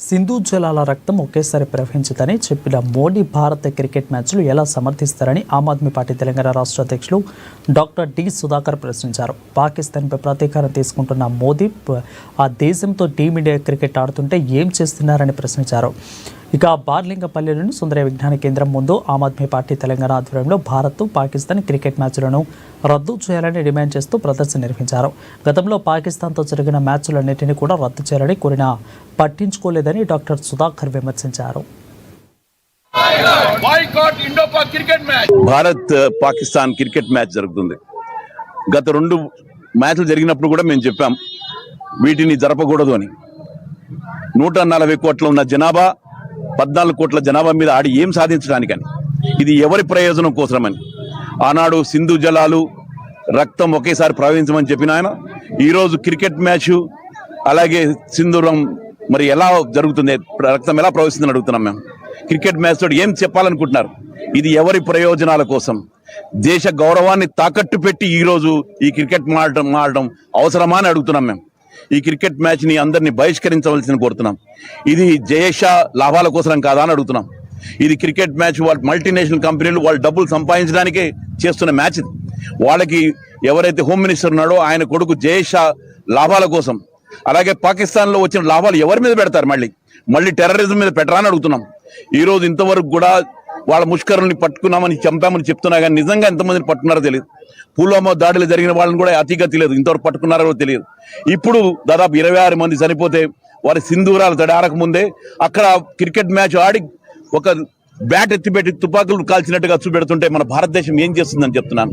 సింధు జలాల రక్తం ఒకేసారి ప్రవహించదని చెప్పిన మోడీ భారత క్రికెట్ మ్యాచ్లు ఎలా సమర్థిస్తారని ఆమ్ ఆద్మీ పార్టీ తెలంగాణ రాష్ట్ర అధ్యక్షులు డాక్టర్ డి సుధాకర్ ప్రశ్నించారు. పాకిస్తాన్పై ప్రతీకారం తీసుకుంటున్న మోదీ ఆ దేశంతో టీమిండియా క్రికెట్ ఆడుతుంటే ఏం చేస్తున్నారని ప్రశ్నించారు. ఇక బార్లింగపల్లిలోని సుందర విజ్ఞాన కేంద్రం ముందు ఆమ్ ఆద్మీ పార్టీ తెలంగాణ ఆధ్వర్యంలో భారత్ పాకిస్తాన్ క్రికెట్ మ్యాచ్లను రద్దు చేయాలని డిమాండ్ చేస్తూ ప్రదర్శన నిర్వహించారు. గతంలో పాకిస్తాన్తో జరిగిన మ్యాచ్లన్నింటినీ కూడా రద్దు చేయాలని కోరినా పట్టించుకోలేదని డాక్టర్ సుధాకర్ విమర్శించారు. భారత్ పాకిస్తాన్ క్రికెట్ మ్యాచ్ జరుగుతుంది. గత 2 మ్యాచ్లు జరిగినప్పుడు కూడా మేము చెప్పాం వీటిని జరపకూడదు అని. 140 కోట్ల ఉన్న జనాభా 14 కోట్ల జనాభా మీద ఆడి ఏం సాధించడానికని, ఇది ఎవరి ప్రయోజనం కోసమని. ఆనాడు సింధు జలాలు రక్తం ఒకేసారి ప్రవహించమని చెప్పిన ఆయన ఈరోజు క్రికెట్ మ్యాచ్ అలాగే సింధూరం మరి ఎలా జరుగుతుంది, రక్తం ఎలా ప్రవహిస్తుందని అడుగుతున్నాం. మేము క్రికెట్ మ్యాచ్ తోటి ఏం చెప్పాలనుకుంటున్నారు? ఇది ఎవరి ప్రయోజనాల కోసం, దేశ గౌరవాన్ని తాకట్టు పెట్టి ఈరోజు ఈ క్రికెట్ ఆడడం అవసరమా అని అడుగుతున్నాం. మేము ఈ క్రికెట్ మ్యాచ్ ని అందరినీ బహిష్కరించవలసింది కోరుతున్నాం. ఇది జయేష లాభాల కోసం కాదా అని అడుగుతున్నాం. ఇది క్రికెట్ మ్యాచ్ వాళ్ళు మల్టీనేషనల్ కంపెనీలు వాళ్ళు డబ్బులు సంపాదించడానికే చేస్తున్న మ్యాచ్ ఇది. వాళ్ళకి ఎవరైతే హోమ్ మినిస్టర్ ఉన్నాడో ఆయన కొడుకు జయేష లాభాల కోసం, అలాగే పాకిస్తాన్ లో వచ్చిన లాభాలు ఎవరి మీద పెడతారు? మళ్ళీ టెర్రరిజం మీద పెట్టరాని అడుగుతున్నాం. ఈ రోజు ఇంతవరకు కూడా వాళ్ళ ముష్కరుల్ని పట్టుకున్నామని చంపామని చెప్తున్నా కానీ నిజంగా ఎంతమందిని పట్టుకున్నారో తెలియదు. పుల్వామా దాడులు జరిగిన వాళ్ళని కూడా అతిగతి లేదు, ఇంతవరకు పట్టుకున్నారో తెలియదు. ఇప్పుడు దాదాపు 26 మంది చనిపోతే వారి సింధూరాలు తడారకముందే అక్కడ క్రికెట్ మ్యాచ్ ఆడి ఒక బ్యాట్ ఎత్తిపెట్టి తుపాకులు కాల్చినట్టుగా చూపెడుతుంటే మన భారతదేశం ఏం చేస్తుందని చెప్తున్నాను.